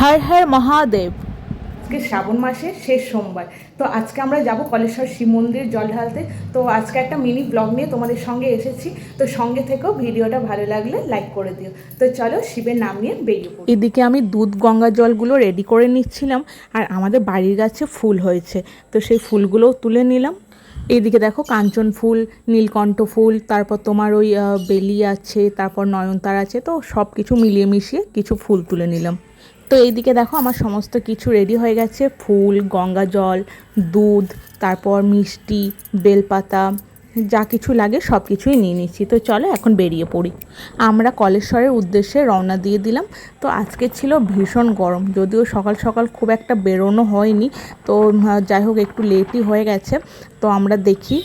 हर हर महादेव। আজকে শ্রাবণ মাসের শেষ সোমবার। তো আজকে আমরা যাব কলেশ্বর শিব মন্দির জল ঢালতে। তো আজকে একটা মিনি ব্লগ নিয়ে তোমাদের সঙ্গে এসেছি। তো সঙ্গে থেকেও ভিডিওটা ভালো লাগলে লাইক করে দিও। তো চলো শিবের নাম নিয়ে বেরিয়ে পড়ি। এদিকে আমি দুধ গঙ্গা জলগুলো রেডি করে নিচ্ছিলাম, আর আমাদের বাড়ির গাছে ফুল হয়েছে, তো সেই ফুলগুলোও তুলে নিলাম। এদিকে দেখো কাঞ্চন ফুল, নীলকণ্ঠ ফুল, তারপর তোমার ওই বেলি আছে, তারপর নয়নতারা আছে, তো সব কিছু মিলিয়ে মিশিয়ে কিছু ফুল তুলে নিলাম। তো এইদিকে দেখো আমার সমস্ত কিছু রেডি হয়ে গেছে, ফুল, গঙ্গা জল, দুধ, তারপর মিষ্টি, বেলপাতা, যা কিছু লাগে সব কিছুই নিয়ে নিচ্ছি। তো চলো এখন বেরিয়ে পড়ি। আমরা কলেশ্বরের উদ্দেশ্যে রওনা দিয়ে দিলাম। তো আজকে ছিল ভীষণ গরম, যদিও সকাল সকাল খুব একটা বেরোনো হয়নি, তো যাই হোক একটু লেটই হয়ে গেছে। তো আমরা দেখি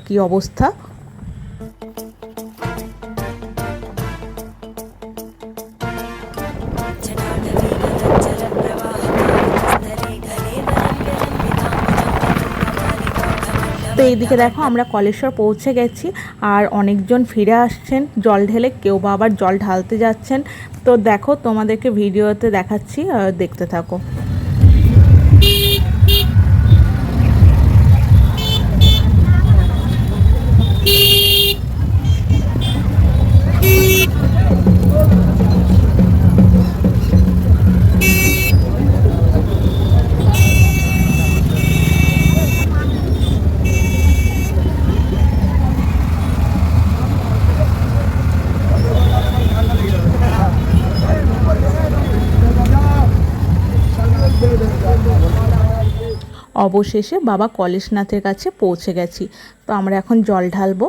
কি অবস্থা। তো এইদিকে দেখো আমরা কলেশ্বর পৌঁছে গেছি, আর অনেকজন ফিরে আসছেন জল ঢেলে, কেউ বা আবার জল ঢালতে যাচ্ছেন। তো দেখো তোমাদেরকে ভিডিওতে দেখাচ্ছি, দেখতে থাকো। অবশেষে বাবা কলেশনাথের কাছে পৌঁছে গেছি। তো আমরা এখন জল ঢালবো।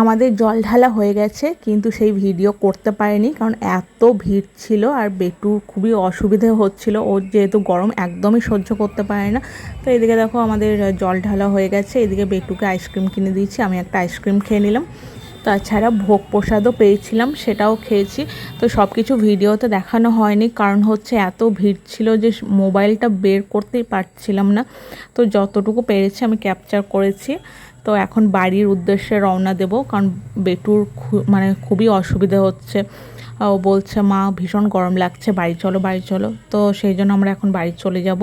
আমাদের জল ঢালা হয়ে গেছে, কিন্তু সেই ভিডিও করতে পারিনি, কারণ এত ভিড় ছিল আর বেটুর খুবই অসুবিধে হচ্ছিল। ওর যেহেতু গরম একদমই সহ্য করতে পারে না। তো এদিকে দেখো আমাদের জল ঢালা হয়ে গেছে। এদিকে বেটুকে আইসক্রিম কিনে দিয়েছি, আমি একটা আইসক্রিম খেয়ে নিলাম। তাছাড়া ভোগ প্রসাদও পেয়েছিলাম, সেটাও খেয়েছি। তো সব কিছু ভিডিওতে দেখানো হয়নি, কারণ হচ্ছে এত ভিড় ছিল যে মোবাইলটা বের করতেই পারছিলাম না। তো যতটুকু পেরেছি আমি ক্যাপচার করেছি। তো এখন বাড়ির উদ্দেশ্যে রওনা দেব, কারণ বেটুর মানে খুবই অসুবিধা হচ্ছে। ও বলছে মা ভীষণ গরম লাগছে, বাড়ি চলো বাড়ি চলো। তো সেই জন্য আমরা এখন বাড়ি চলে যাব।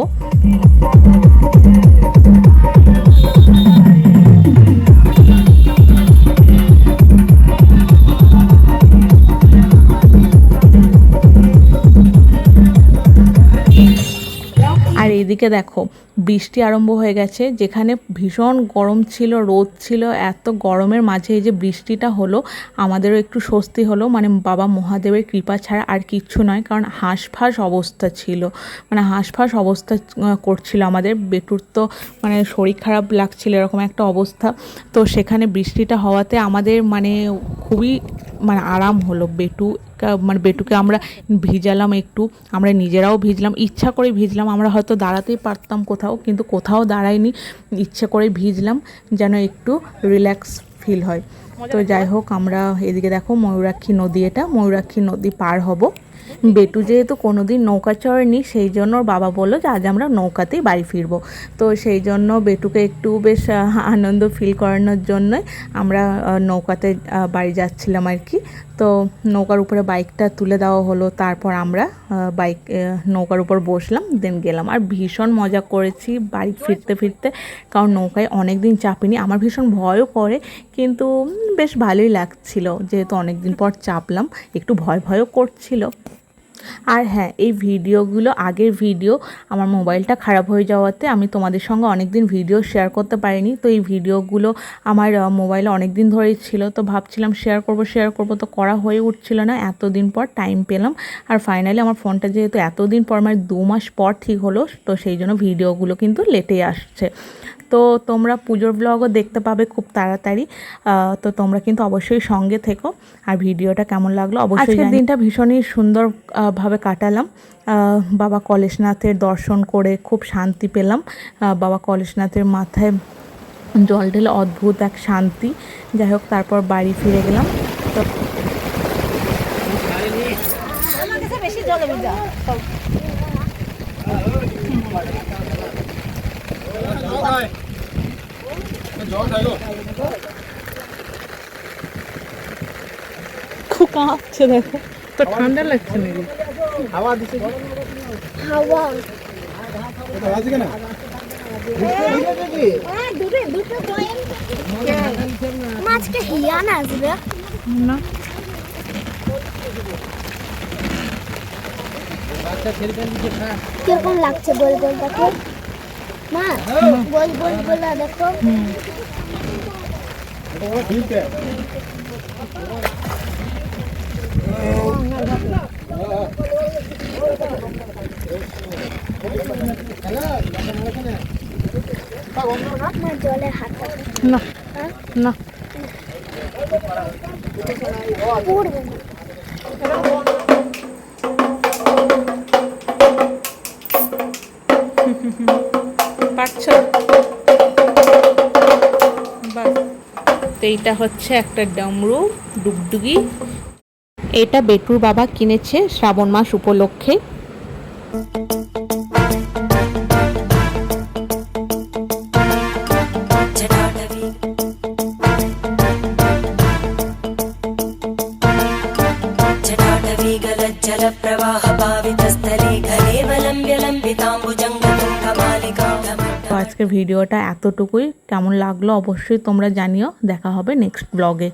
আর এইদিকে দেখো বৃষ্টি আরম্ভ হয়ে গেছে। যেখানে ভীষণ গরম ছিল, রোদ ছিল, এত গরমের মাঝে এই যে বৃষ্টিটা হলো, আমাদেরও একটু স্বস্তি হলো। মানে বাবা মহাদেবের কৃপা ছাড়া আর কিচ্ছু নয়, কারণ হাঁসফাঁস অবস্থা ছিল, মানে হাঁসফাঁস অবস্থা করছিল আমাদের। বেটুর তো মানে শরীর খারাপ লাগছিল, এরকম একটা অবস্থা। তো সেখানে বৃষ্টিটা হওয়াতে আমাদের মানে খুবই মানে আরাম হলো। বেটুকে আমরা ভিজালাম একটু, আমরা নিজেরাও ভিজলাম, ইচ্ছা করে ভিজলাম। আমরা হয়তো দাঁড়াতেই পারতাম কোথাও, কিন্তু কোথাও দাঁড়াইনি, ইচ্ছে করে ভিজলাম যেন একটু রিল্যাক্স ফিল হয়। তো যাই হোক আমরা এদিকে দেখো ময়ূরাক্ষী নদী, এটা ময়ূরাক্ষী নদী পার হব। বেটু যেহেতু কোনোদিন নৌকা চড়েনি, সেই জন্য ওর বাবা বললো যে আজ আমরা নৌকাতেই বাড়ি ফিরবো। তো সেই জন্য বেটুকে একটু বেশ আনন্দ ফিল করানোর জন্যই আমরা নৌকাতে বাড়ি যাচ্ছিলাম আর কি। তো নৌকার উপরে বাইকটা তুলে দেওয়া হলো, তারপর আমরা নৌকার উপর বসলাম, দেন গেলাম। আর ভীষণ মজা করেছি বাড়ি ফিরতে ফিরতে, কারণ নৌকায় অনেক দিন চাপিনি। আমার ভীষণ ভয়ও করে, কিন্তু বেশ ভালোই লাগছিল, যেহেতু অনেক দিন পর চাপলাম, একটু ভয় ভয়ও করছিল। আর হ্যাঁ, এই ভিডিওগুলো আগের ভিডিও, আমার মোবাইলটা খারাপ হয়ে যাওয়াতে আমি তোমাদের সঙ্গে অনেক দিন ভিডিও শেয়ার করতে পারিনি। তো এই ভিডিওগুলো আমার মোবাইলে অনেক দিন ধরেই ছিল, তো ভাবছিলাম শেয়ার করব, তো করা হয়ে উঠছিল না। এতদিন পর টাইম পেলাম, আর ফাইনালি আমার ফোনটা যেহেতু এতদিন পর মানে 2 মাস পর ঠিক হলো, তো সেই জন্য ভিডিওগুলো কিন্তু লেটেই আসছে। তো তোমরা পুজোর ব্লগও দেখতে পাবে খুব তাড়াতাড়ি। তো তোমরা কিন্তু অবশ্যই সঙ্গে থেকো। আর ভিডিওটা কেমন লাগলো অবশ্যই। আজকের দিনটা ভীষণই সুন্দর ভাবে কাটালাম। বাবা কলেশনাথের দর্শন করে খুব শান্তি পেলাম। বাবা কলেশনাথের মাথায় জল ঢেলে অদ্ভুত এক শান্তি। যাই হোক তারপর বাড়ি ফিরে গেলাম। তো খুব কাঁপছে দেখো, তো ঠান্ডা লাগছে নাকি? হাওয়া দিছে কি? হাওয়া এটা আছে কেন? দুটো বয়েম মাছকে হিয়া না আসবে না, কিরকম লাগছে গোল গোল দেখো মা, গোল গোল গোলা দেখো। এটা ওরা খেলতে মা জলে হাত না, না। পড়বে না। পারছো? বাহ। তো এইটা হচ্ছে একটা ডমরু ডুগডুগি। এটা বেটুর বাবা কিনেছে শ্রাবণ মাস উপলক্ষে। তো আজকের ভিডিওটা এতটুকুই। কেমন লাগলো অবশ্যই তোমরা জানিও। দেখা হবে নেক্সট ব্লগে।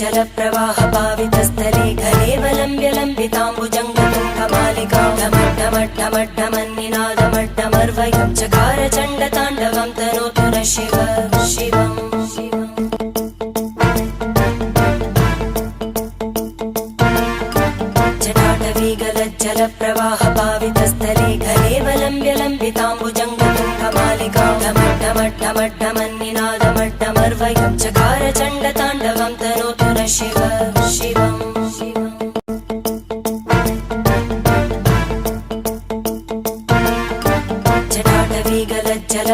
जलप्रवाहपावितस्थले घने वलम्ब्य लम्बिताम्बुजङ्गतुङ्गमालिकां ढमड्ढमड्ढमड्ढमन्निनादमड्ढमर्वयं चकार चण्डताण्डवं तनोतु नः शिव शिवम् जलप्रवाहपावितस्थले घने वलम्ब्य लम्बिताम्बुजङ्गतुङ्गमालिकां ढमड्ढमड्ढमड्ढमन्निनादमड्ढमर्वयं चकार चण्डताण्डवं तनोतु नः शिव शिवम् जटाटवीगलज्जल